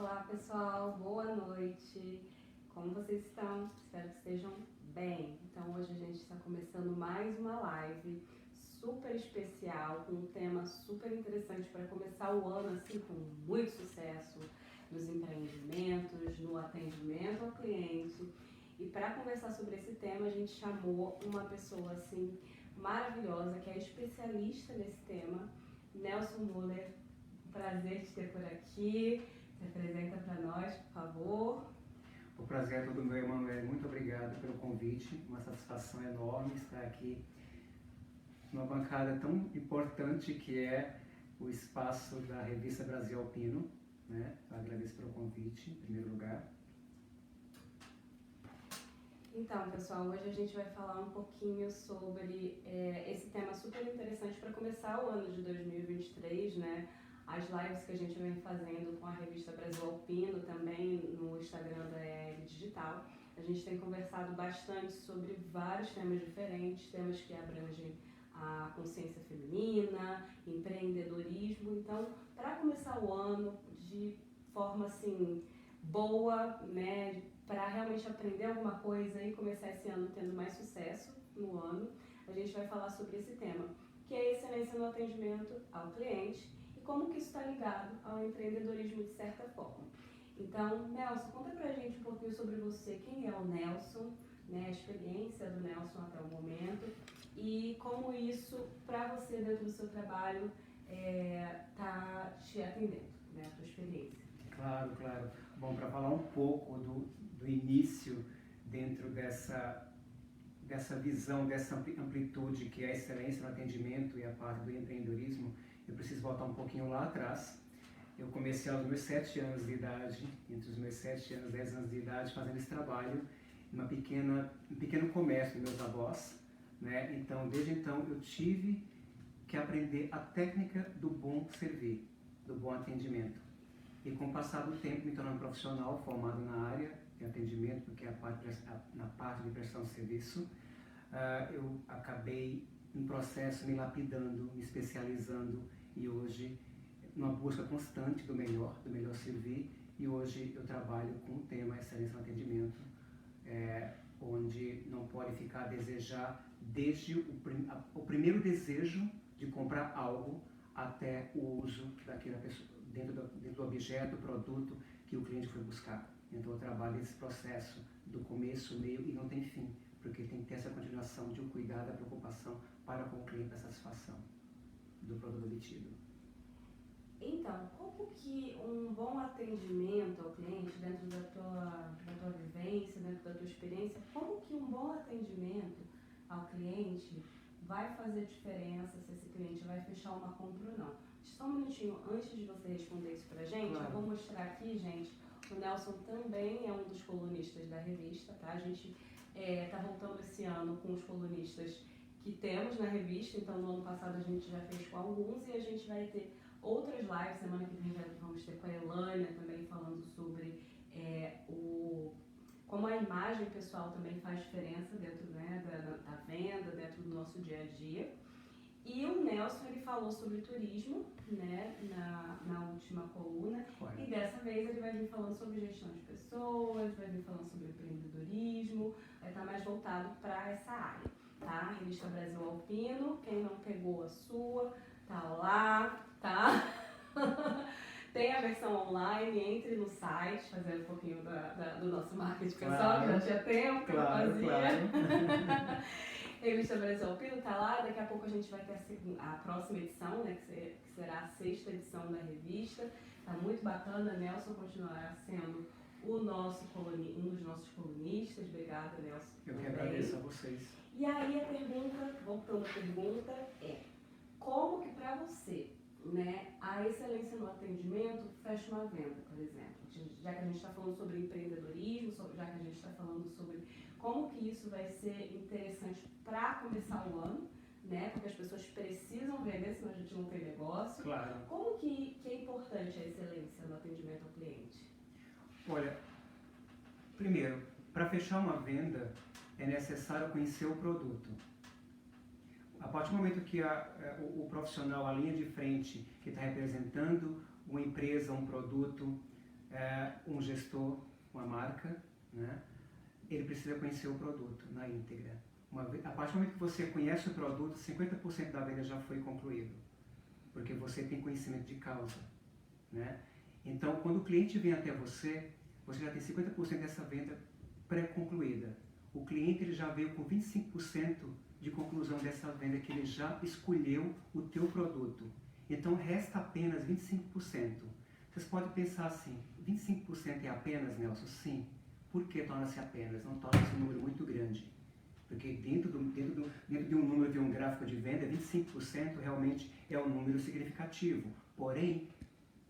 Olá pessoal, boa noite. Como vocês estão? Espero que estejam bem. Então hoje a gente está começando mais uma live super especial, com um tema super interessante para começar o ano assim com muito sucesso nos empreendimentos, no atendimento ao cliente. E para conversar sobre esse tema a gente chamou uma pessoa assim maravilhosa que é especialista nesse tema, Nelson Muller. Prazer te ter por aqui. Se apresenta para nós, por favor. O prazer é todo meu, Emanuel. Muito obrigado pelo convite. Uma satisfação enorme estar aqui numa bancada tão importante que é o espaço da revista Brasil Alpino, né? Eu agradeço pelo convite, em primeiro lugar. Então, pessoal, hoje a gente vai falar um pouquinho sobre esse tema super interessante para começar o ano de 2023, né? As lives que a gente vem fazendo com a revista Brasil Alpino, também no Instagram da EL Digital. A gente tem conversado bastante sobre vários temas diferentes, temas que abrangem a consciência feminina, empreendedorismo. Então, para começar o ano de forma assim boa, né, para realmente aprender alguma coisa e começar esse ano tendo mais sucesso no ano, a gente vai falar sobre esse tema, que é a excelência no atendimento ao cliente. Como que isso está ligado ao empreendedorismo de certa forma. Então, Nelson, conta pra gente um pouquinho sobre você, quem é o Nelson, né, a experiência do Nelson até o momento e como isso, para você, dentro do seu trabalho, tá te atendendo, né, a tua experiência. Claro, claro. Bom, para falar um pouco do início dentro dessa visão, dessa amplitude que é a excelência no atendimento e a parte do empreendedorismo, eu preciso voltar um pouquinho lá atrás. Eu comecei aos meus 7 anos de idade, entre os meus 7 anos e 10 anos de idade, fazendo esse trabalho em um pequeno comércio dos meus avós, né? Então, desde então, eu tive que aprender a técnica do bom servir, do bom atendimento. E com o passar do tempo, me tornando profissional, formado na área de atendimento, porque é na parte de prestação de serviço, eu acabei no processo me lapidando, me especializando e hoje numa busca constante do melhor servir, e hoje eu trabalho com o tema excelência no atendimento, onde não pode ficar a desejar desde o primeiro desejo de comprar algo até o uso daquela pessoa, dentro do objeto, produto que o cliente foi buscar. Então eu trabalho esse processo do começo, meio e não tem fim, porque tem que ter essa continuação de um cuidado, a preocupação para com o cliente, a satisfação do produto obtido. Então, como que um bom atendimento ao cliente, dentro da tua vivência, dentro da tua experiência, como que um bom atendimento ao cliente vai fazer diferença se esse cliente vai fechar uma compra ou não? Só um minutinho, antes de você responder isso pra gente, claro. Eu vou mostrar aqui, gente, o Nelson também é um dos colunistas da revista, tá? A gente tá voltando esse ano com os colunistas que temos na revista, então no ano passado a gente já fez com alguns e a gente vai ter outras lives, semana que vem vamos ter com a Elânia também falando sobre como a imagem pessoal também faz diferença dentro, né, da venda, dentro do nosso dia a dia. E o Nelson, ele falou sobre turismo, né, na última coluna. Correto. E dessa vez ele vai vir falando sobre gestão de pessoas, vai vir falando sobre empreendedorismo, vai estar mais voltado para essa área, tá? Revista Brasil Alpino, quem não pegou a sua, tá lá, tá? Tem a versão online, entre no site, fazendo um pouquinho do nosso marketing pessoal, claro, que já tinha tempo, claro, que eu fazia. Claro. Revista Brasil Alpino tá lá, daqui a pouco a gente vai ter a próxima edição, né, que será a 6ª edição da revista. Tá muito bacana, Nelson continuará sendo um dos nossos colunistas. Obrigada, Nelson. Eu que agradeço a vocês. E aí a pergunta, voltando à pergunta, é como que para você, né, a excelência no atendimento fecha uma venda, por exemplo? Já que a gente está falando sobre empreendedorismo, já que a gente está falando sobre como que isso vai ser interessante para começar o ano, né? Porque as pessoas precisam vender, senão a gente não tem negócio. Claro. Como que é importante a excelência no atendimento ao cliente? Olha, primeiro, para fechar uma venda é necessário conhecer o produto. A partir do momento que o profissional, a linha de frente, que está representando uma empresa, um produto, Um gestor, uma marca, né? Ele precisa conhecer o produto na íntegra. A partir do momento que você conhece o produto, 50% da venda já foi concluído, porque você tem conhecimento de causa, né? Então, quando o cliente vem até você, você já tem 50% dessa venda pré-concluída. O cliente ele já veio com 25% de conclusão dessa venda, que ele já escolheu o teu produto. Então, resta apenas 25%. Vocês podem pensar assim, 25% é apenas, Nelson? Sim. Por que torna-se apenas? Não torna-se um número muito grande. Porque dentro de um número de um gráfico de venda, 25% realmente é um número significativo. Porém,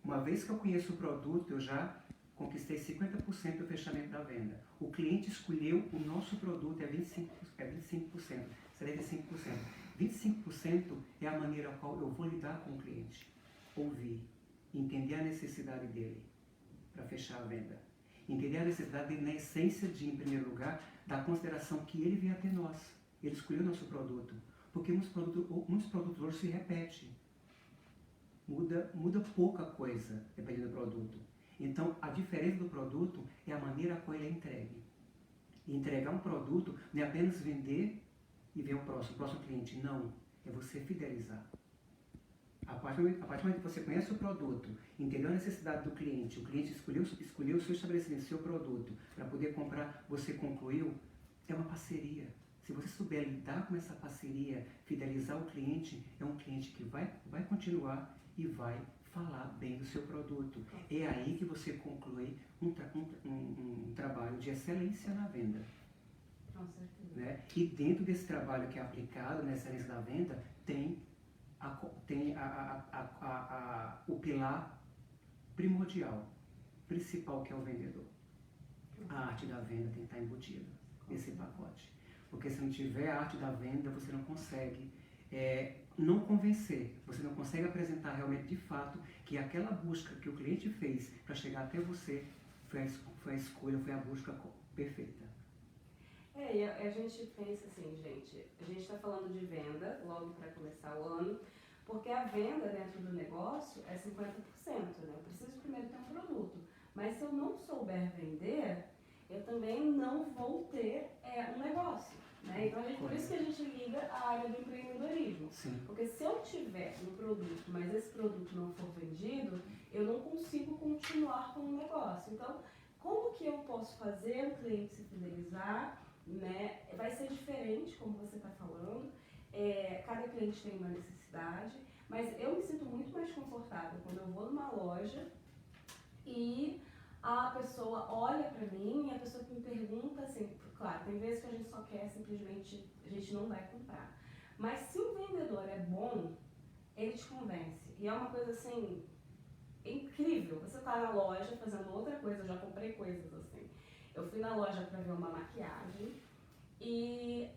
uma vez que eu conheço o produto, eu já conquistei 50% do fechamento da venda. O cliente escolheu o nosso produto, é 25%, será 25%. 25% é a maneira qual eu vou lidar com o cliente. Ouvir, entender a necessidade dele para fechar a venda. Entender a necessidade dele na essência de, em primeiro lugar, da consideração que ele vem até nós. Ele escolheu o nosso produto. Porque muitos produtos hoje se repetem. Muda pouca coisa dependendo do produto. Então, a diferença do produto é a maneira qual ele é entregue. E entregar um produto não é apenas vender e ver o próximo cliente. Não, é você fidelizar. A partir do momento que você conhece o produto, entendeu a necessidade do cliente, o cliente escolheu o seu estabelecimento, o seu produto, para poder comprar, você concluiu, é uma parceria. Se você souber lidar com essa parceria, fidelizar o cliente, é um cliente que vai continuar e vai falar bem do seu produto. É aí que você conclui um trabalho de excelência na venda. Com certeza. Né? E dentro desse trabalho que é aplicado na excelência da venda, tem o pilar primordial, principal, que é o vendedor. A arte da venda tem que estar embutida nesse pacote. Porque se não tiver a arte da venda, você não consegue não convencer, você não consegue apresentar realmente de fato que aquela busca que o cliente fez para chegar até você foi a escolha, foi a busca perfeita. E a gente pensa assim, gente, a gente está falando de venda logo para começar o ano, porque a venda dentro do negócio é 50%, né? Eu preciso primeiro ter um produto, mas se eu não souber vender, eu também não vou ter um negócio, né? Então, por isso que a gente liga a área do empreendedorismo. Sim. Porque se eu tiver um produto, mas esse produto não for vendido, eu não consigo continuar com o negócio. Então, como que eu posso fazer o cliente se fidelizar? Né? Vai ser diferente, como você está falando, cada cliente tem uma necessidade, mas eu me sinto muito mais confortável quando eu vou numa loja e a pessoa olha para mim e a pessoa me pergunta assim, claro, tem vezes que a gente só quer simplesmente, a gente não vai comprar, mas se o vendedor é bom, ele te convence, e é uma coisa assim, incrível, você está na loja fazendo outra coisa, eu já comprei coisas assim. Eu fui na loja para ver uma maquiagem e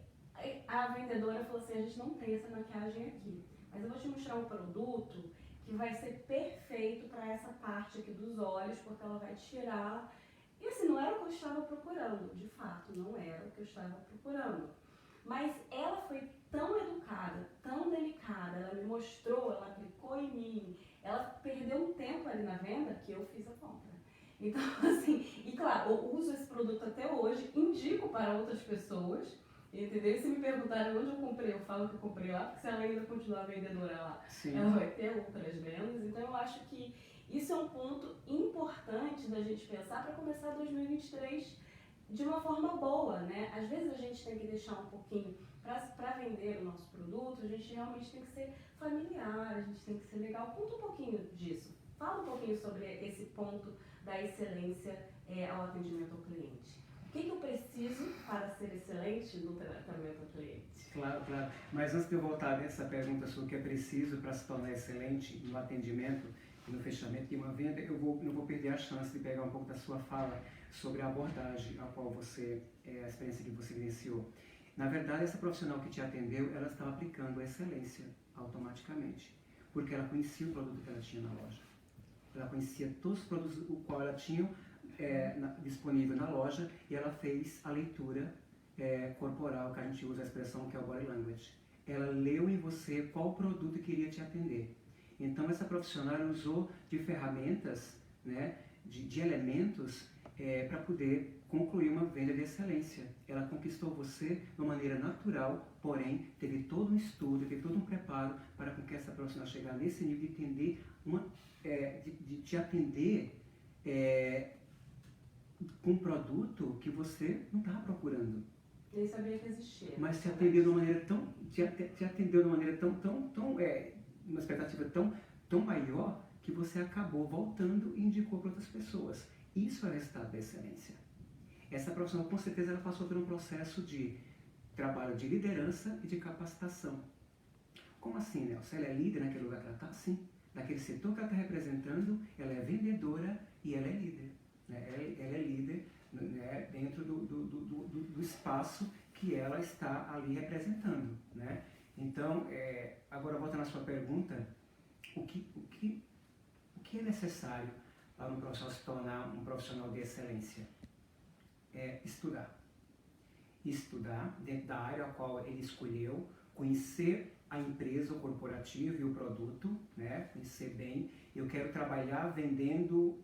a vendedora falou assim, a gente não tem essa maquiagem aqui, mas eu vou te mostrar um produto que vai ser perfeito para essa parte aqui dos olhos, porque ela vai tirar... E assim, não era o que eu estava procurando, de fato, não era o que eu estava procurando. Mas ela foi tão educada, tão delicada, ela me mostrou, ela aplicou em mim, ela perdeu um tempo ali na venda que eu fiz a compra. Então, assim, e claro, eu uso esse produto até hoje, indico para outras pessoas, entendeu? E se me perguntarem onde eu comprei, eu falo que eu comprei lá, porque se ela ainda continuar vendedora lá, Sim. ela vai ter outras vendas. Então, eu acho que isso é um ponto importante da gente pensar para começar 2023 de uma forma boa, né? Às vezes a gente tem que deixar um pouquinho, para vender o nosso produto, a gente realmente tem que ser familiar, a gente tem que ser legal. Conta um pouquinho disso. Fala um pouquinho sobre esse ponto da excelência ao atendimento ao cliente. O que eu preciso para ser excelente no tratamento ao cliente? Claro, claro. Mas antes de eu voltar nessa pergunta sobre o que é preciso para se tornar excelente no atendimento e no fechamento de uma venda, eu não vou perder a chance de pegar um pouco da sua fala sobre a abordagem a qual você, a experiência que você vivenciou. Na verdade, essa profissional que te atendeu, ela estava aplicando a excelência automaticamente, porque ela conhecia o produto que ela tinha na loja. Ela conhecia todos os produtos o qual ela tinha disponível na loja e ela fez a leitura corporal, que a gente usa a expressão que é o body language. Ela leu em você qual produto queria te atender. Então essa profissional usou de ferramentas, né, de elementos para poder concluir uma venda de excelência. Ela conquistou você de uma maneira natural, porém teve todo um estudo, teve todo um preparo para com que essa profissional chegar nesse nível de entender, de te atender com um produto que você não estava procurando. Nem sabia que existia. Mas te atendeu de uma maneira uma expectativa tão maior que você acabou voltando e indicou para outras pessoas. Isso é o resultado da excelência. Essa profissional, com certeza, ela passou por um processo de trabalho de liderança e de capacitação. Como assim, Nelson? Ela é líder naquele lugar que ela está? Sim. Naquele setor que ela está representando, ela é vendedora e ela é líder. Né? Ela é líder, né, dentro do espaço que ela está ali representando. Né? Então, agora voltando à sua pergunta, o que é necessário para um profissional se tornar um profissional de excelência? É estudar. Estudar dentro da área a qual ele escolheu, conhecer a empresa, o corporativo e o produto, né? Conhecer bem. Eu quero trabalhar vendendo,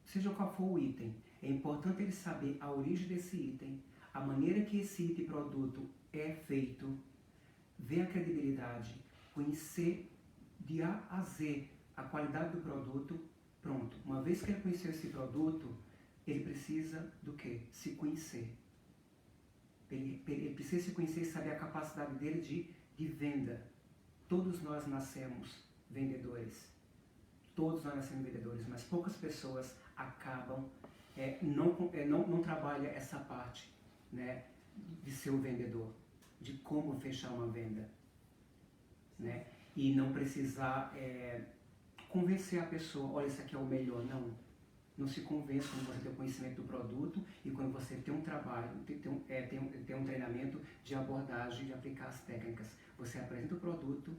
seja qual for o item. É importante ele saber a origem desse item, a maneira que esse item e produto é feito, ver a credibilidade, conhecer de A a Z a qualidade do produto. Pronto. Uma vez que ele conheceu esse produto, ele precisa do quê? Se conhecer. Ele precisa se conhecer e saber a capacidade dele de venda. Todos nós nascemos vendedores. Todos nós nascemos vendedores, mas poucas pessoas acabam, não trabalham essa parte, né, de ser o vendedor, de como fechar uma venda. Né? E não precisar convencer a pessoa, olha, isso aqui é o melhor. Não se convence quando você tem o conhecimento do produto e quando você tem um trabalho, tem um treinamento de abordagem, de aplicar as técnicas. Você apresenta o produto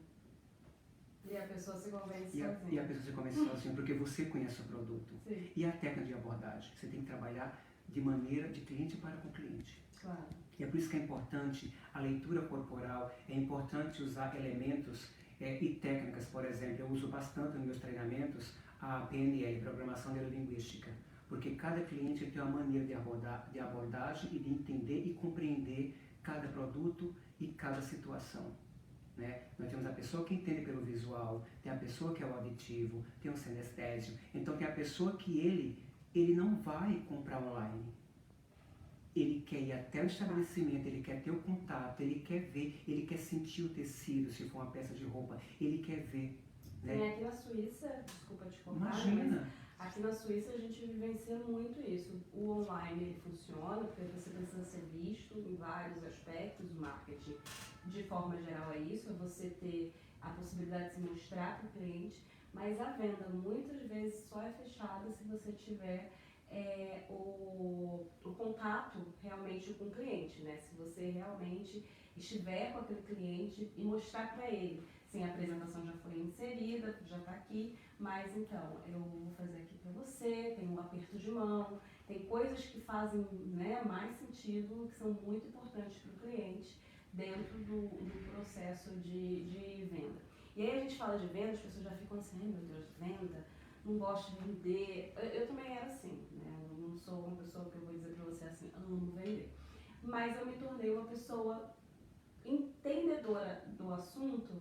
e a pessoa se convence sozinha. E a pessoa se convence sozinha, porque você conhece o produto. Sim. E a técnica de abordagem, você tem que trabalhar de maneira de cliente para com cliente. Claro. E é por isso que é importante a leitura corporal, é importante usar elementos e técnicas. Por exemplo, eu uso bastante nos meus treinamentos a PNL, Programação Neurolinguística, porque cada cliente tem uma maneira de abordagem e de entender e compreender cada produto e cada situação. Né? Nós temos a pessoa que entende pelo visual, tem a pessoa que é o auditivo, tem o sinestésio, então tem a pessoa que ele não vai comprar online. Ele quer ir até o estabelecimento, ele quer ter o contato, ele quer ver, ele quer sentir o tecido, se for uma peça de roupa, ele quer ver. Né? Aqui na Suíça, desculpa te cortar, Imagina. mas aqui na Suíça a gente vivencia muito isso. O online ele funciona porque você precisa ser visto em vários aspectos, o marketing de forma geral é isso, é você ter a possibilidade de se mostrar para o cliente, mas a venda muitas vezes só é fechada se você tiver o contato realmente com o cliente, né? Se você realmente estiver com aquele cliente e mostrar para ele, sim, a apresentação já foi inserida, já está aqui, mas então, eu vou fazer aqui para você, tem um aperto de mão, tem coisas que fazem, né, mais sentido, que são muito importantes para o cliente dentro do processo de venda. E aí a gente fala de venda, as pessoas já ficam assim, ai meu Deus, venda, não gosto de vender. Eu também era assim, né? Eu não sou uma pessoa que eu vou dizer para você assim, amo vender. Mas eu me tornei uma pessoa entendedora do assunto,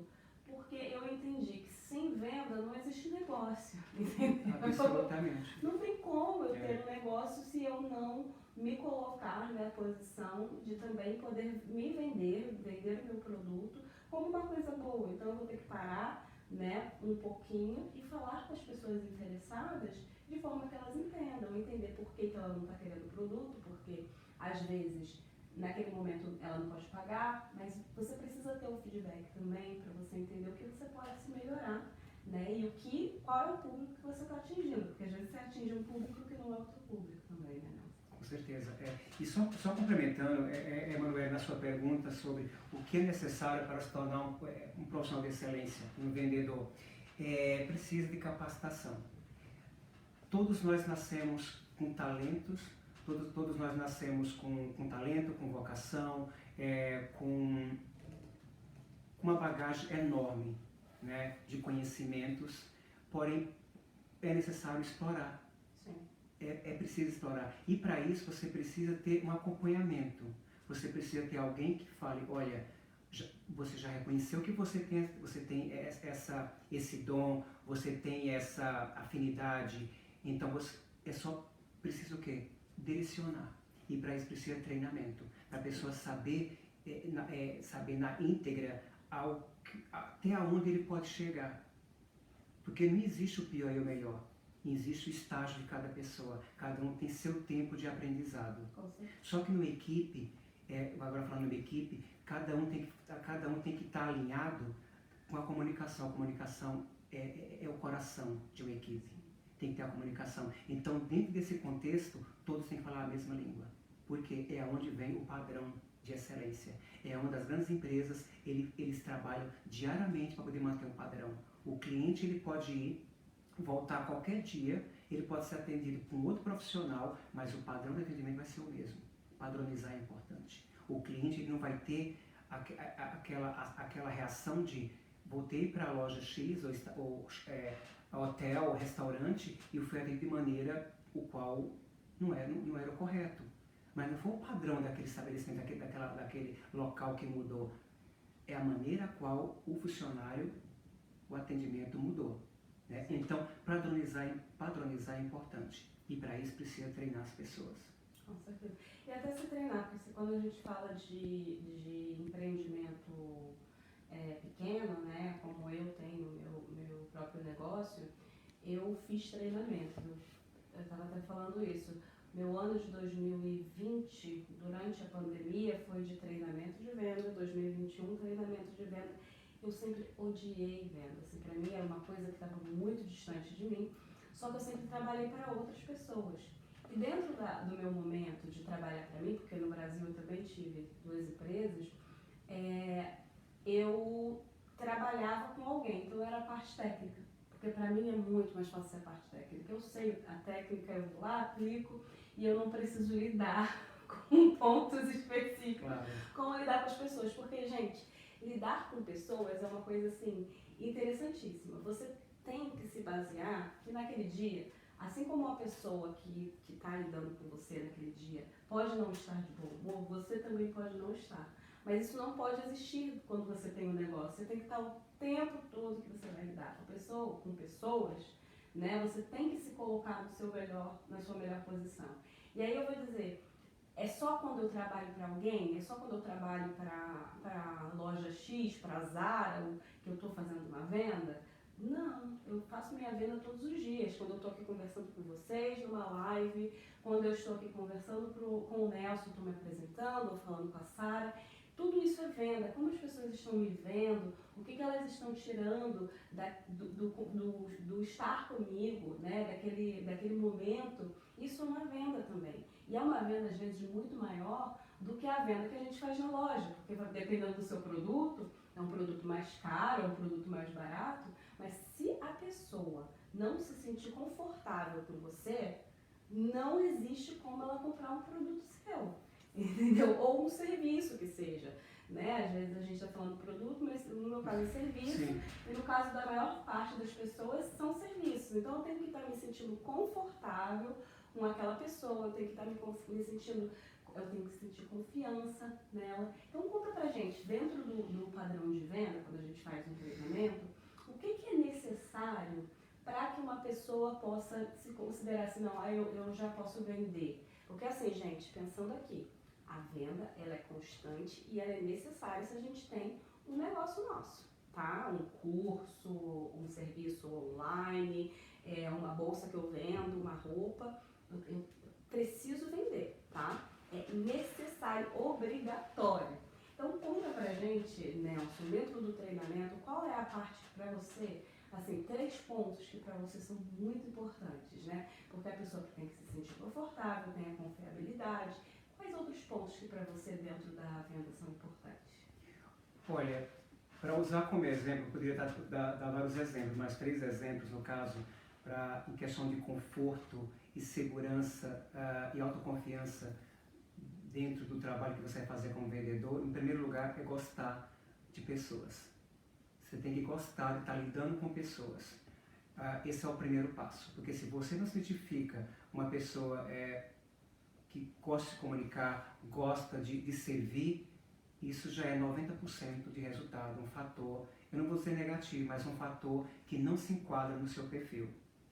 porque eu entendi que sem venda não existe negócio, entendeu? Absolutamente. Não tem como eu ter um negócio se eu não me colocar na posição de também poder me vender o meu produto como uma coisa boa. Então eu vou ter que parar, né, um pouquinho e falar com as pessoas interessadas de forma que elas entendam, entender por que ela não está querendo o produto, porque às vezes naquele momento ela não pode pagar, mas você precisa ter um feedback também para você entender o que você pode se melhorar, né? E qual é o público que você está atingindo, porque às vezes você atinge um público que não é o seu público também, né? Com certeza. E só complementando, Emanuel, na sua pergunta sobre o que é necessário para se tornar um profissional de excelência, um vendedor, precisa de capacitação. Todos nós nascemos com talentos, todos nós nascemos com talento, com vocação, com uma bagagem enorme, né, de conhecimentos, porém é necessário explorar. Sim. É preciso explorar. E para isso você precisa ter um acompanhamento. Você precisa ter alguém que fale, olha, você já reconheceu que você tem esse dom, você tem essa afinidade, então você é só preciso o quê? Direcionar. E para isso precisa de treinamento, para a pessoa saber, saber na íntegra até onde ele pode chegar. Porque não existe o pior e o melhor. Existe o estágio de cada pessoa. Cada um tem seu tempo de aprendizado. Só que numa equipe, agora falando numa equipe, cada um tem que estar alinhado com a comunicação. A comunicação é o coração de uma equipe. Tem que ter a comunicação. Então, dentro desse contexto, todos têm que falar a mesma língua. Porque é onde vem o padrão de excelência. É uma das grandes empresas, eles trabalham diariamente para poder manter um padrão. O cliente ele pode ir, voltar qualquer dia, ele pode ser atendido por um outro profissional, mas o padrão de atendimento vai ser o mesmo. Padronizar é importante. O cliente ele não vai ter aquela reação de voltei para a loja X, ou hotel, ou restaurante, e eu fui atendido de maneira o qual não era o correto. Mas não foi o padrão daquele estabelecimento, daquele local que mudou. É a maneira a qual o funcionário, o atendimento mudou. Né? Então, padronizar é importante. E para isso precisa treinar as pessoas. Com certeza. E até se treinar, porque quando a gente fala de empreendimento pequeno, né, como eu tenho meu próprio negócio, eu fiz treinamento. Eu estava até falando isso. Meu ano de 2020, durante a pandemia, foi de treinamento de venda, 2021, treinamento de venda. Eu sempre odiei venda, assim, para mim era uma coisa que estava muito distante de mim, só que eu sempre trabalhei para outras pessoas. E dentro do meu momento de trabalhar para mim, porque no Brasil eu também tive 2 empresas, eu trabalhava com alguém, então era a parte técnica. Porque para mim é muito mais fácil ser a parte técnica. Eu sei a técnica, eu vou lá, aplico e eu não preciso lidar com pontos específicos. Claro. Como lidar com as pessoas. Porque, gente, lidar com pessoas é uma coisa assim interessantíssima. Você tem que se basear que naquele dia, assim como uma pessoa que está lidando com você naquele dia pode não estar de bom humor, você também pode não estar. Mas isso não pode existir quando você tem um negócio. Você tem que estar o tempo todo que você vai lidar com pessoas, né? Você tem que se colocar no seu melhor, na sua melhor posição. E aí eu vou dizer, é só quando eu trabalho para alguém? É só quando eu trabalho para a loja X, para a Zara, que eu estou fazendo uma venda? Não, eu faço minha venda todos os dias. Quando eu estou aqui conversando com vocês, numa live, quando eu estou aqui conversando com o Nelson, estou me apresentando, ou falando com a Sara. Tudo isso é venda. Como as pessoas estão me vendo, o que elas estão tirando do estar comigo, né? daquele momento, isso é uma venda também. E é uma venda, às vezes, muito maior do que a venda que a gente faz na loja, porque dependendo do seu produto, é um produto mais caro, é um produto mais barato, mas se a pessoa não se sentir confortável com você, não existe como ela comprar um produto seu. Entendeu? Ou um serviço que seja, né? Às vezes a gente está falando produto, mas no meu caso é serviço. Sim. E no caso da maior parte das pessoas são serviços. Então eu tenho que estar me sentindo confortável com aquela pessoa, eu tenho que estar me sentindo, eu tenho que sentir confiança nela. Então conta pra gente, dentro do padrão de venda, quando a gente faz um treinamento, o que é necessário para que uma pessoa possa se considerar assim, não, eu já posso vender. Porque assim, gente, pensando aqui, a venda, ela é constante e ela é necessária se a gente tem um negócio nosso, tá? Um curso, um serviço online, uma bolsa que eu vendo, uma roupa, eu preciso vender, tá? É necessário, obrigatório. Então conta pra gente, Nelson, dentro do treinamento, qual é a parte para você, assim, 3 pontos que para você são muito importantes, né? Porque a pessoa tem que se sentir confortável, tem a confiabilidade. Quais outros pontos que para você dentro da venda são importantes? Olha, para usar como exemplo, eu poderia dar vários exemplos, mas 3 exemplos no caso, em questão de conforto e segurança e autoconfiança dentro do trabalho que você vai fazer como vendedor. Em primeiro lugar, é gostar de pessoas. Você tem que gostar de estar lidando com pessoas. esse é o primeiro passo. Porque se você não se identifica uma pessoa que gosta de se comunicar, gosta de servir, isso já é 90% de resultado, um fator, eu não vou dizer negativo, mas um fator que não se enquadra no seu perfil.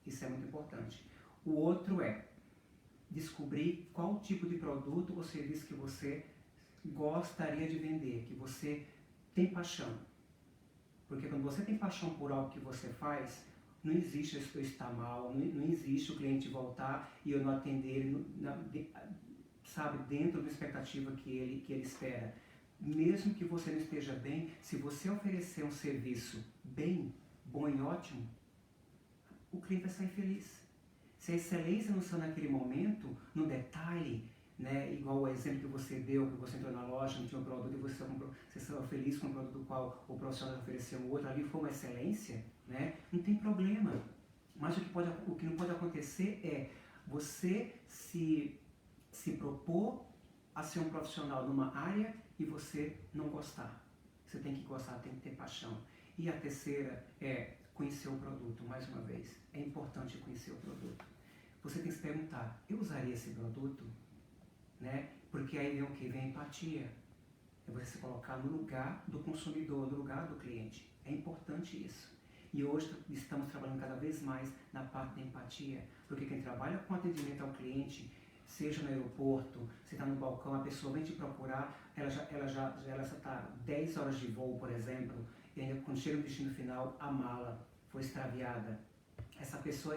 Isso é muito importante. O outro é descobrir qual tipo de produto ou serviço que você gostaria de vender, que você tem paixão. Porque quando você tem paixão por algo que você faz, não existe eu estar mal, não existe o cliente voltar e eu não atender ele, sabe, dentro da expectativa que ele espera. Mesmo que você não esteja bem, se você oferecer um serviço bom e ótimo, o cliente vai sair feliz. Se a excelência não está naquele momento, no detalhe, né, igual o exemplo que você deu, que você entrou na loja, não tinha um produto e você estava feliz com o produto do qual o profissional ofereceu o outro, ali foi uma excelência, né, não tem problema. Mas o que não pode acontecer é você se propor a ser um profissional numa área e você não gostar. Você tem que gostar, tem que ter paixão. E a terceira é conhecer o produto, mais uma vez. É importante conhecer o produto. Você tem que se perguntar, eu usaria esse produto? Né? Porque aí vem o que? Vem a empatia. É você se colocar no lugar do consumidor, no lugar do cliente. É importante isso. E hoje estamos trabalhando cada vez mais na parte da empatia. Porque quem trabalha com atendimento ao cliente, seja no aeroporto, você está no balcão, a pessoa vem te procurar, ela já está 10 horas de voo, por exemplo, e ainda quando chega no destino final, a mala foi extraviada. Essa pessoa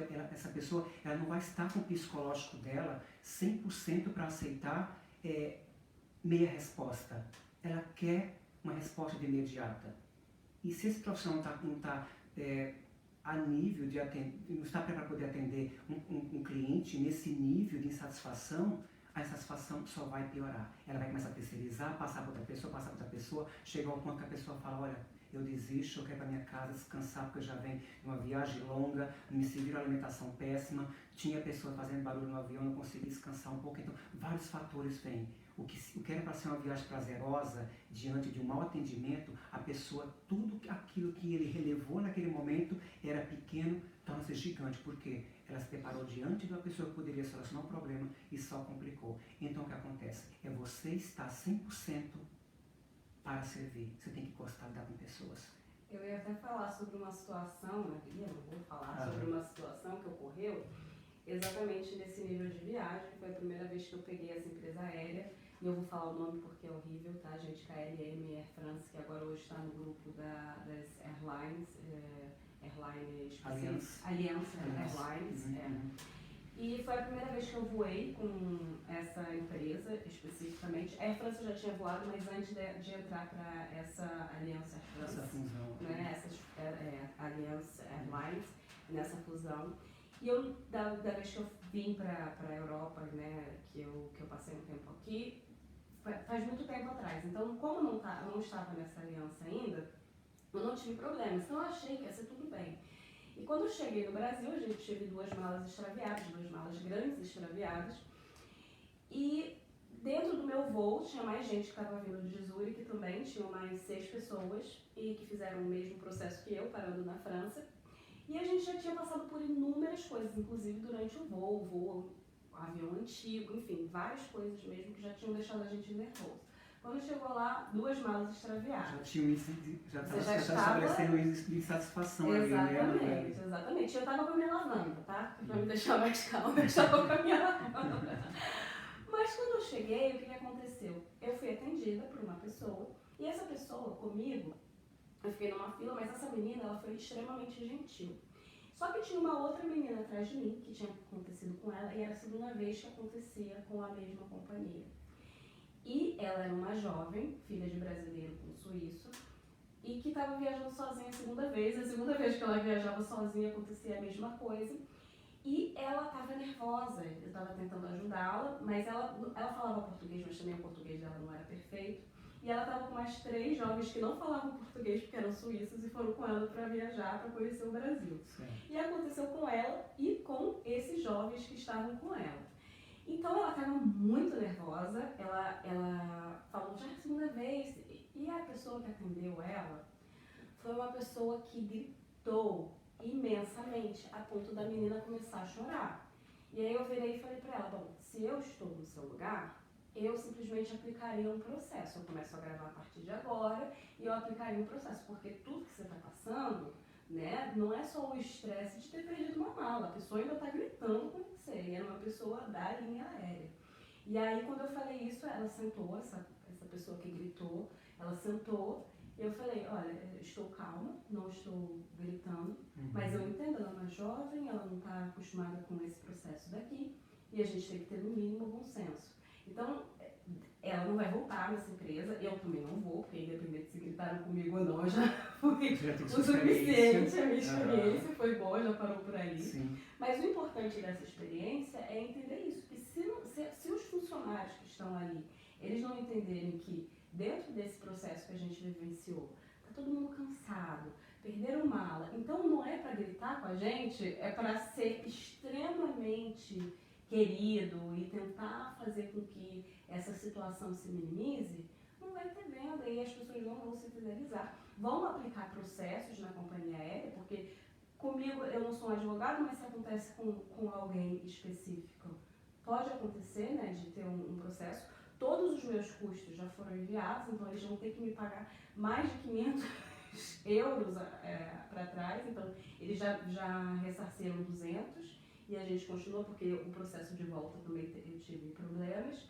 ela não vai estar com o psicológico dela 100% para aceitar meia resposta. Ela quer uma resposta de imediata. E se esse profissional não está a nível de atender, não está preparado para poder atender um cliente nesse nível de insatisfação, a insatisfação só vai piorar. Ela vai começar a terceirizar, passar para outra pessoa, chegar ao ponto que a pessoa fala, olha, eu desisto, eu quero ir para minha casa descansar porque eu já venho de uma viagem longa, me serviram alimentação péssima, tinha pessoas fazendo barulho no avião, não consegui descansar um pouco, então vários fatores vêm. O que era para ser uma viagem prazerosa, diante de um mau atendimento, a pessoa, tudo aquilo que ele relevou naquele momento era pequeno, torna-se gigante. Por quê? Ela se deparou diante de uma pessoa que poderia solucionar um problema e só complicou. Então o que acontece? É você estar 100% para servir. Você tem que gostar de lidar com pessoas. Eu ia até falar sobre uma situação, eu não vou falar sobre uma situação que ocorreu exatamente nesse nível de viagem. Foi a primeira vez que eu peguei essa empresa aérea. E eu vou falar o nome porque é horrível, tá, gente? KLM Air France, que agora hoje está no grupo das Airlines, Allianz Airlines. E foi a primeira vez que eu voei com essa empresa especificamente. A Air France eu já tinha voado, mas antes de entrar para essa Allianz Air France, essa fusão, né, Allianz Airlines, nessa fusão. E eu, da vez que eu vim para a Europa, né, que eu passei um tempo aqui, faz muito tempo atrás. Então, como eu não estava nessa aliança ainda, eu não tive problemas. Então, eu achei que ia ser tudo bem. E quando eu cheguei no Brasil, a gente tive 2 malas extraviadas, 2 malas grandes extraviadas. E dentro do meu voo, tinha mais gente que estava vindo de Zurique também, tinham mais 6 pessoas e que fizeram o mesmo processo que eu, parando na França. E a gente já tinha passado por inúmeras coisas, inclusive durante o voo, avião antigo, enfim, várias coisas mesmo que já tinham deixado a gente nervoso. Quando chegou lá, 2 malas extraviadas. Já estava estabelecendo insatisfação ali, né? Exatamente. Eu estava com a minha lavanda, tá? Para me deixar mais calma, eu estava com a minha lavanda. Mas quando eu cheguei, o que aconteceu? Eu fui atendida por uma pessoa, e essa pessoa comigo, eu fiquei numa fila, mas essa menina, ela foi extremamente gentil. Só que tinha uma outra menina atrás de mim, que tinha acontecido com ela, e era a segunda vez que acontecia com a mesma companhia. E ela era uma jovem, filha de brasileiro com suíço, e que estava viajando sozinha a segunda vez. A segunda vez que ela viajava sozinha acontecia a mesma coisa. E ela estava nervosa, eu estava tentando ajudá-la, mas ela falava português, mas também o português dela não era perfeito. E ela estava com mais 3 jovens que não falavam português porque eram suíços e foram com ela para viajar, para conhecer o Brasil. Sim. E aconteceu com ela e com esses jovens que estavam com ela. Então ela estava muito nervosa, ela falou já é a segunda vez, e a pessoa que atendeu ela foi uma pessoa que gritou imensamente, a ponto da menina começar a chorar. E aí eu virei e falei para ela, bom, se eu estou no seu lugar, eu simplesmente aplicaria um processo. Eu começo a gravar a partir de agora e eu aplicaria um processo, porque tudo que você está passando, né, não é só o estresse de ter perdido uma mala, a pessoa ainda está gritando com você, e era uma pessoa da linha aérea. E aí quando eu falei isso, ela sentou, essa pessoa que gritou, ela sentou, e eu falei, olha, estou calma, não estou gritando, mas eu entendo, ela é uma jovem, ela não está acostumada com esse processo daqui, e a gente tem que ter no mínimo bom senso. Então, ela não vai voltar nessa empresa, eu também não vou, porque independente se gritaram comigo ou não, já foi o suficiente, a minha experiência foi boa, já parou por ali. Sim. Mas o importante dessa experiência é entender isso, que se os funcionários que estão ali, eles não entenderem que dentro desse processo que a gente vivenciou, tá todo mundo cansado, perderam mala, então não é para gritar com a gente, é para ser extremamente querido e tentar fazer com que essa situação se minimize, não vai ter venda e as pessoas não vão se fidelizar. Vão aplicar processos na companhia aérea, porque comigo eu não sou um advogado, mas se acontece com alguém específico, pode acontecer, né, de ter um processo. Todos os meus custos já foram enviados, então eles vão ter que me pagar mais de 500 euros para trás, então eles já ressarceram 200 e a gente continuou porque o processo de volta também eu tive problemas.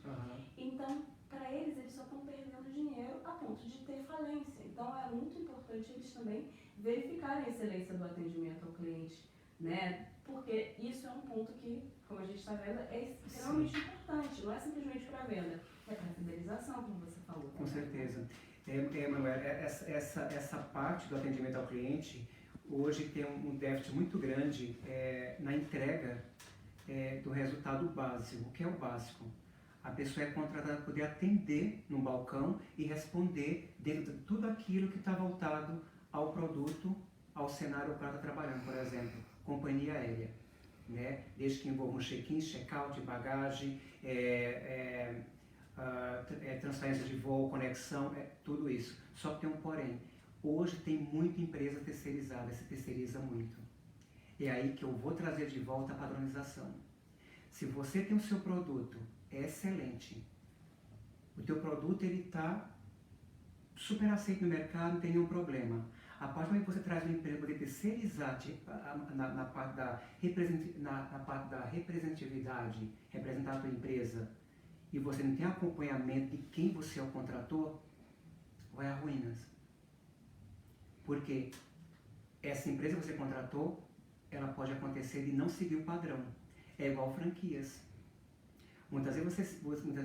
Então, para eles só estão perdendo dinheiro a ponto de ter falência. Então, é muito importante eles também verificarem a excelência do atendimento ao cliente, né? Porque isso é um ponto que, como a gente está vendo, é extremamente importante. Não é simplesmente para venda, é para fidelização, como você falou. Com certeza. Manuel, essa parte do atendimento ao cliente hoje tem um déficit muito grande na entrega do resultado básico. O que é o básico? A pessoa é contratada para poder atender no balcão e responder dentro de tudo aquilo que está voltado ao produto, ao cenário para estar trabalhando. Por exemplo, companhia aérea, né? Desde que envolva um check-in, check-out, bagagem, transferência de voo, conexão, tudo isso. Só que tem um porém. Hoje tem muita empresa terceirizada, se terceiriza muito. É aí que eu vou trazer de volta a padronização. Se você tem o seu produto excelente, o teu produto ele está super aceito no mercado, não tem nenhum problema. A partir do momento que você traz uma empresa para terceirizar na parte da representatividade, representar a tua empresa, e você não tem acompanhamento de quem você é o contrator, vai a ruínas. Porque essa empresa que você contratou, ela pode acontecer de não seguir o padrão. É igual franquias. Muitas vezes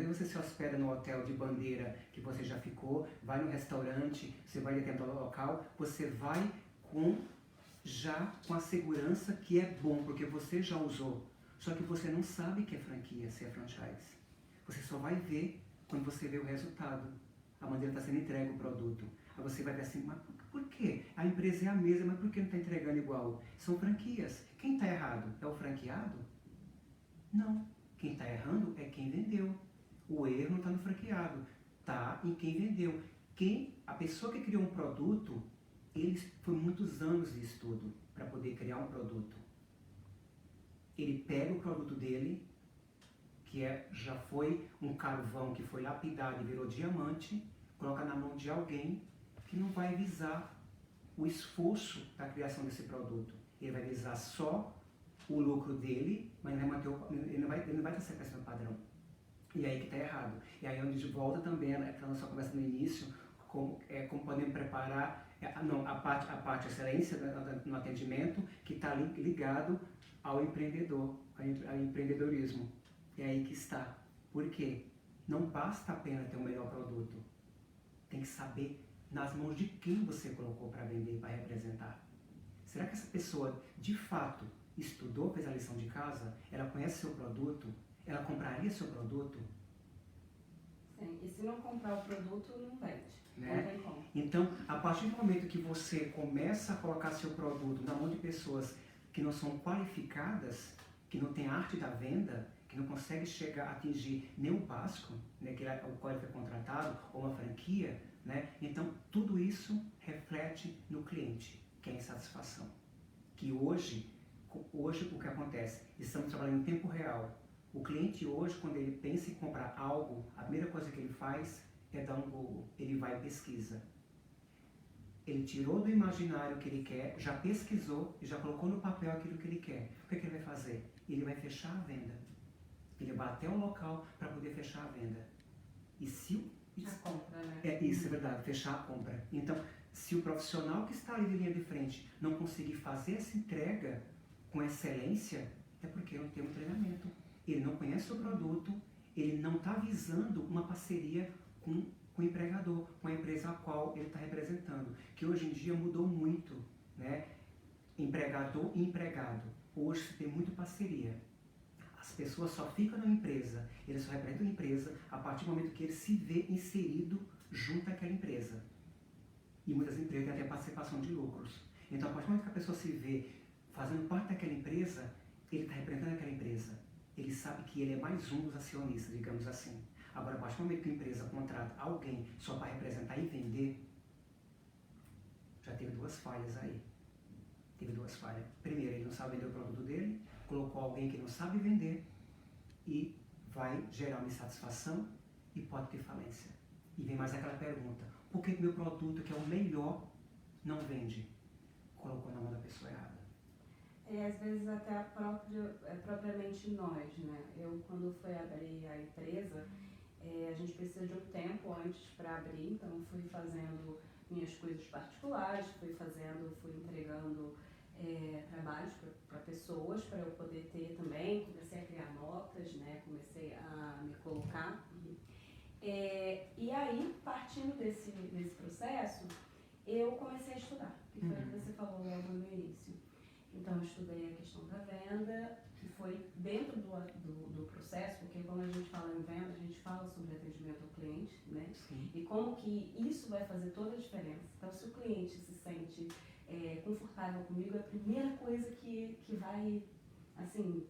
você se hospeda no hotel de bandeira que você já ficou, vai no restaurante, você vai em determinado local, você vai com a segurança que é bom, porque você já usou. Só que você não sabe que é franquia, se é franchise. Você só vai ver quando você vê o resultado. A maneira está sendo entregue o produto. Aí você vai ver assim, mas por quê? A empresa é a mesma, mas por que não está entregando igual? São franquias. Quem está errado? É o franqueado? Não. Quem está errando é quem vendeu. O erro não está no franqueado, está em quem vendeu. A pessoa que criou um produto, foi muitos anos de estudo para poder criar um produto. Ele pega o produto dele, que já foi um carvão que foi lapidado e virou diamante, coloca na mão de alguém que não vai visar o esforço da criação desse produto. Ele vai visar só o lucro dele, mas ele não vai ter certeza no padrão. E aí que está errado. E aí onde de volta também, aquela nossa conversa no início, como podemos preparar a parte excelência no atendimento, que está ligado ao empreendedor, ao empreendedorismo. É aí que está. Por quê? Não basta apenas ter o melhor produto. Tem que saber nas mãos de quem você colocou para vender, para representar. Será que essa pessoa, de fato, estudou, fez a lição de casa? Ela conhece seu produto? Ela compraria seu produto? Sim, e se não comprar o produto, não vende. Né? Não tem como. Então, a partir do momento que você começa a colocar seu produto na mão de pessoas que não são qualificadas, que não têm arte da venda, que não conseguem chegar a atingir nem o básico, né, que é o qual ele foi contratado, ou uma franquia, né? Então tudo isso reflete no cliente, que é a insatisfação. que hoje o que acontece? Estamos trabalhando em tempo real. O cliente hoje, quando ele pensa em comprar algo, a primeira coisa que ele faz é dar um Google. Ele vai e pesquisa. Ele tirou do imaginário o que ele quer, já pesquisou e já colocou no papel aquilo que ele quer. O que ele vai fazer? Ele vai fechar a venda. Ele vai até o local para poder fechar a venda. E se a compra, né? isso é verdade, fechar a compra. Então, se o profissional que está ali de linha de frente não conseguir fazer essa entrega com excelência, é porque não tem um treinamento. Ele não conhece o produto, ele não está visando uma parceria com o empregador, com a empresa a qual ele está representando. Que hoje em dia mudou muito, né? Empregador e empregado. Hoje se tem muito parceria. As pessoas só ficam na empresa, eles só representam a empresa a partir do momento que ele se vê inserido junto àquela empresa. E muitas empresas têm até participação de lucros. Então, a partir do momento que a pessoa se vê fazendo parte daquela empresa, ele está representando aquela empresa. Ele sabe que ele é mais um dos acionistas, digamos assim. Agora, a partir do momento que a empresa contrata alguém só para representar e vender, já teve duas falhas aí. Teve duas falhas. Primeiro, ele não sabe vender o produto dele, colocou alguém que não sabe vender e vai gerar uma insatisfação e pode ter falência. E vem mais aquela pergunta, por que meu produto, que é o melhor, não vende? Colocou na mão da pessoa errada. Às vezes até propriamente nós, né? Eu, quando fui abrir a empresa, a gente precisa de um tempo antes para abrir, então fui fazendo minhas coisas particulares, fui entregando trabalhos para pessoas, para eu poder ter também, comecei a criar notas, né? Comecei a me colocar. E aí, partindo desse processo, eu comecei a estudar, que foi o que você falou logo no início. Então, eu estudei a questão da venda, que foi dentro do processo, porque quando a gente fala em venda, a gente fala sobre atendimento ao cliente, né? Sim. E como que isso vai fazer toda a diferença. Então, se o cliente se sente confortável comigo, é a primeira coisa que vai, assim,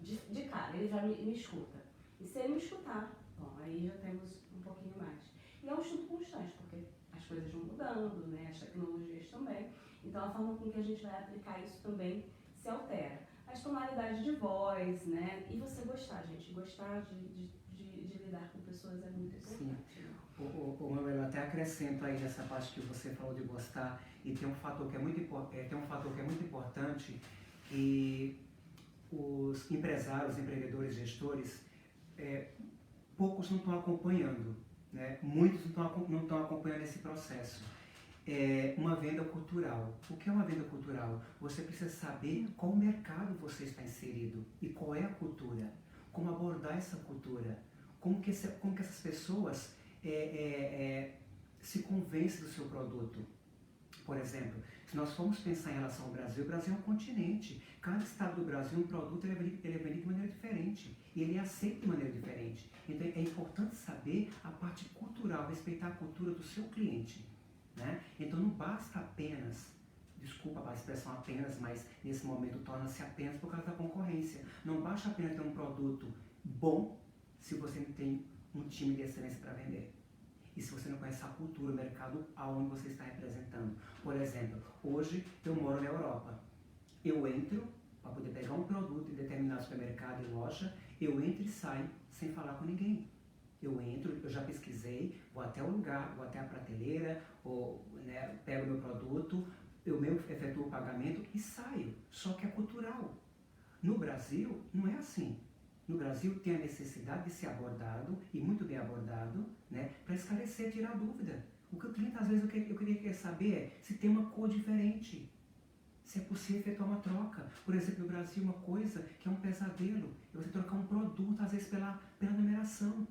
de cara, ele já me escuta. E se ele me escutar, bom, aí já temos um pouquinho mais. E é um estudo constante, porque as coisas vão mudando, né? As tecnologias também. Então, a forma com que a gente vai aplicar isso também se altera. As tonalidades de voz, né? E você gostar, gente. Gostar de lidar com pessoas é muito importante. Sim. O Manuel, até acrescento aí nessa parte que você falou de gostar, e tem um fator que é muito importante, que os empresários, empreendedores, gestores, poucos não estão acompanhando, né? Muitos não estão acompanhando esse processo. Uma venda cultural. O que é uma venda cultural? Você precisa saber qual mercado você está inserido e qual é a cultura, como abordar essa cultura, como que essas pessoas se convencem do seu produto. Por exemplo, se nós formos pensar em relação ao Brasil, o Brasil é um continente. Cada estado do Brasil, um produto ele é vendido de maneira diferente e ele é aceito de maneira diferente. Então é importante saber a parte cultural, respeitar a cultura do seu cliente. Né? Então não basta apenas, desculpa a expressão apenas, mas nesse momento torna-se apenas por causa da concorrência. Não basta apenas ter um produto bom se você não tem um time de excelência para vender. E se você não conhece a cultura, o mercado aonde você está representando. Por exemplo, hoje eu moro na Europa. Eu entro para poder pegar um produto em determinado supermercado e loja, eu entro e saio sem falar com ninguém. Eu entro, eu já pesquisei, vou até o lugar, vou até a prateleira, né, pego o meu produto, eu mesmo efetuo o pagamento e saio. Só que é cultural. No Brasil, não é assim. No Brasil tem a necessidade de ser abordado, e muito bem abordado, né, para esclarecer, tirar dúvida. O que o cliente, às vezes, eu queria saber é se tem uma cor diferente, se é possível efetuar uma troca. Por exemplo, no Brasil, uma coisa que é um pesadelo, é você trocar um produto, às vezes, pela numeração.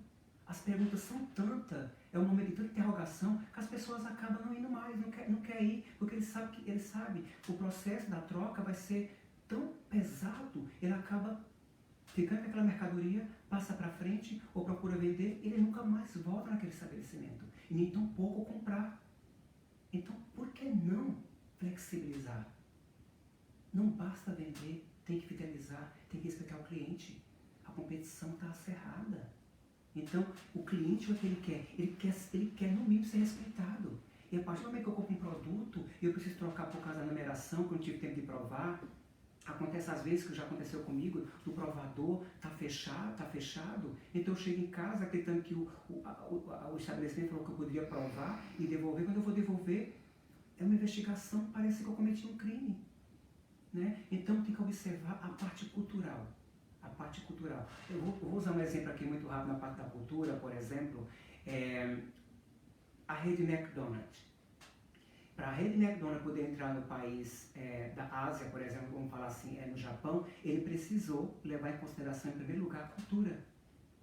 As perguntas são tantas, é um momento de tanta interrogação, que as pessoas acabam não indo mais, não quer ir, porque ele sabe que o processo da troca vai ser tão pesado, ele acaba ficando com aquela mercadoria, passa para frente ou procura vender, ele nunca mais volta naquele estabelecimento, e nem tão pouco comprar. Então, por que não flexibilizar? Não basta vender, tem que fidelizar, tem que respeitar o cliente. A competição está acirrada. Então, o cliente, o que ele quer no mínimo ser respeitado. E a partir do momento que eu compro um produto, eu preciso trocar por causa da numeração, que eu não tive tempo de provar. Acontece às vezes, que já aconteceu comigo, do provador tá fechado, então eu chego em casa acreditando que o estabelecimento falou que eu poderia provar e devolver. Quando eu vou devolver, é uma investigação, parece que eu cometi um crime. Né? Então tem que observar a parte cultural. A parte cultural. Eu vou usar um exemplo aqui muito rápido na parte da cultura, por exemplo, a rede McDonald's. Para a rede McDonald's poder entrar no país da Ásia, por exemplo, vamos falar assim, no Japão, ele precisou levar em consideração, em primeiro lugar, a cultura.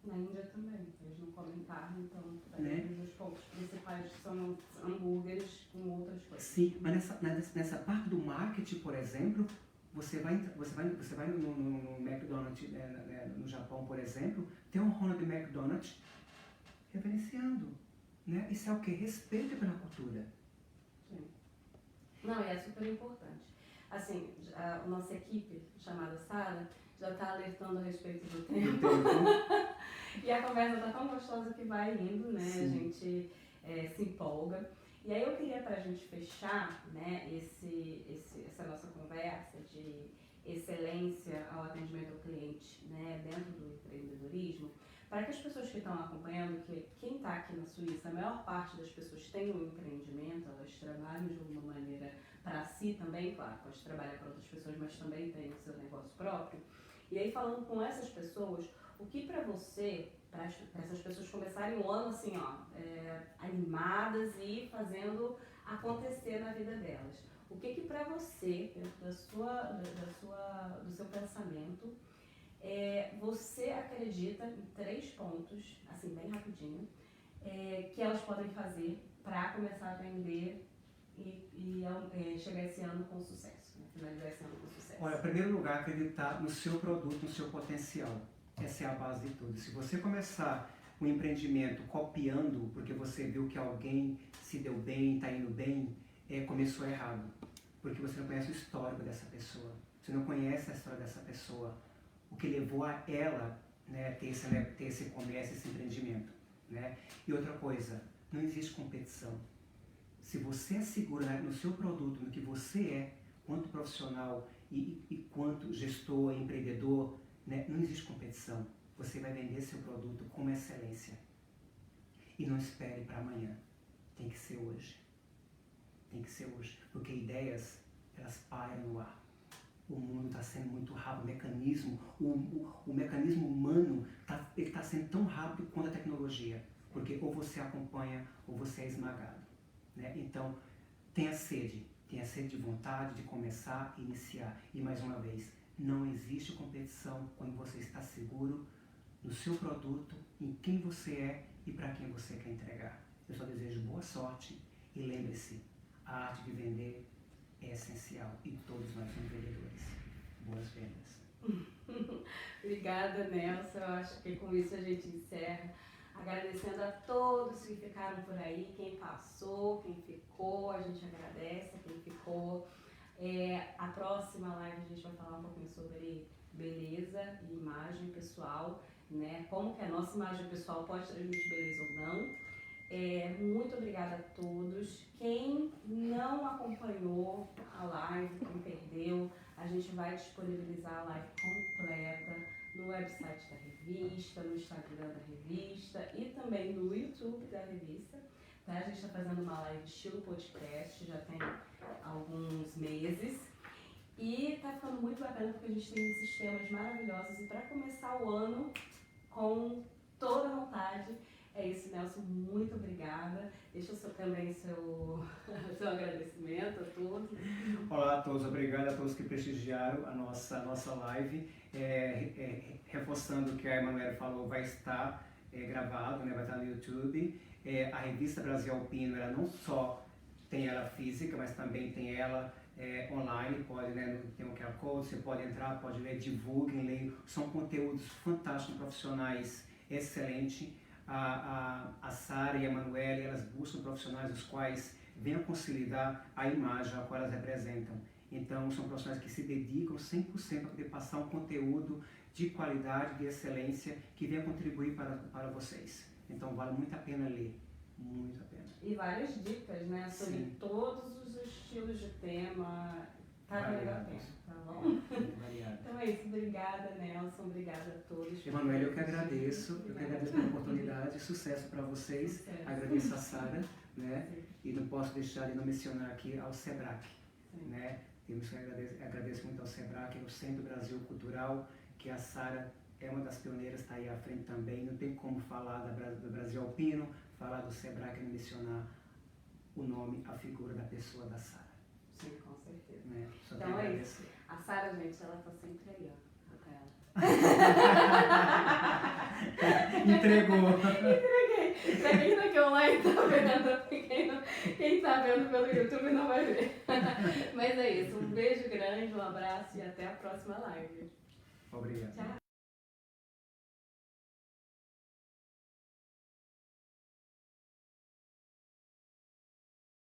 Na Índia também, eles não comem carne, então Né? os pontos principais são hambúrgueres com outras coisas. Sim, mas nessa parte do marketing, por exemplo, você vai no McDonald's no Japão, por exemplo, tem um Ronald McDonald reverenciando. Né? Isso é o quê? Respeito pela cultura. Sim. Não, e é super importante. Assim, a nossa equipe, chamada Sara, já está alertando a respeito do tempo. E a conversa está tão gostosa que vai indo, né? Sim. A gente se empolga. E aí eu queria, para a gente fechar, né, essa nossa conversa de excelência ao atendimento ao cliente, né, dentro do empreendedorismo, para que as pessoas que estão acompanhando, que quem está aqui na Suíça, a maior parte das pessoas tem um empreendimento, elas trabalham de uma maneira para si também, claro, pode trabalhar para outras pessoas, mas também tem o seu negócio próprio. E aí falando com essas pessoas, o que para você, para essas pessoas começarem o ano assim, ó, animadas e fazendo acontecer na vida delas, o que para você, dentro do seu pensamento, você acredita em 3 pontos, assim, bem rapidinho, que elas podem fazer para começar a vender e chegar esse ano com sucesso, né? Finalizar esse ano com sucesso? Olha, em primeiro lugar, acreditar no seu produto, no seu potencial. Essa é a base de tudo. Se você começar um empreendimento copiando, porque você viu que alguém se deu bem, está indo bem, começou errado. Porque você não conhece o histórico dessa pessoa. Você não conhece a história dessa pessoa. O que levou a ela, né, ter esse comércio, esse empreendimento. Né? E outra coisa, não existe competição. Se você é seguro no seu produto, no que você é, quanto profissional e quanto gestor, empreendedor, né, não existe competição. Você vai vender seu produto com excelência. E não espere para amanhã. Tem que ser hoje. Tem que ser hoje. Porque ideias, elas param no ar. O mundo está sendo muito rápido, o mecanismo humano está sendo tão rápido quanto a tecnologia, porque ou você acompanha ou você é esmagado. Né? Então, tenha sede de vontade de começar, iniciar. E mais uma vez, não existe competição quando você está seguro no seu produto, em quem você é e para quem você quer entregar. Eu só desejo boa sorte e lembre-se, a arte de vender é essencial e todos nós somos vendedores. Boas vendas. Obrigada, Nelson. Eu acho que com isso a gente encerra. Agradecendo a todos que ficaram por aí, quem passou, quem ficou, a gente agradece a quem ficou. A próxima live a gente vai falar um pouquinho sobre beleza e imagem pessoal, né? Como que a nossa imagem pessoal pode transmitir beleza ou não. Muito obrigada a todos. Quem não acompanhou a live, quem perdeu, a gente vai disponibilizar a live completa no website da revista, no Instagram da revista e também no YouTube da revista. Tá? A gente está fazendo uma live estilo podcast, já tem alguns meses. E está ficando muito bacana porque a gente tem esses temas maravilhosos. E para começar o ano com toda a vontade, é isso, Nelson, muito obrigada. Deixa também seu agradecimento a todos. Olá a todos, obrigado a todos que prestigiaram a nossa live. Reforçando o que a Emanuela falou, vai estar gravado, né, vai estar no YouTube. A revista Brasil Alpino, ela não só tem ela física, mas também tem ela online, pode, né, tem um QR Code, você pode entrar, pode ler, divulguem, leiam. São conteúdos fantásticos, profissionais, excelentes. A Sara e a Emanuela, elas buscam profissionais os quais venham consolidar a imagem a qual elas representam. Então, são profissionais que se dedicam 100% para poder passar um conteúdo de qualidade, de excelência, que venha contribuir para vocês. Então, vale muito a pena ler, muito a pena. E várias dicas, né, sobre todos os estilos de tema, tá valendo a pena, tá bom? Variado. Então é isso, obrigada Nelson, obrigada a todos. Emanuele, eu que agradeço pela oportunidade, sucesso para vocês, Sucesso. agradeço a Sara, né? Sim. E não posso deixar de não mencionar aqui ao SEBRAC, Sim. né? Agradeço muito ao SEBRAC, ao Centro Brasil Cultural, que a Sara é uma das pioneiras, está aí à frente também. Não tem como falar do Brasil Alpino, falar do SEBRAC e não mencionar o nome, a figura da pessoa da Sara. Sim, com certeza. Né? Só Então tenho a é agradecer. isso. A Sara, gente, ela tá sempre aí, ó. Ela. Entregou. Entreguei. Pra quem tá aqui online tá vendo, quem tá vendo pelo YouTube não vai ver. Mas é isso. Um beijo grande, um abraço e até a próxima live. Obrigado. Tchau.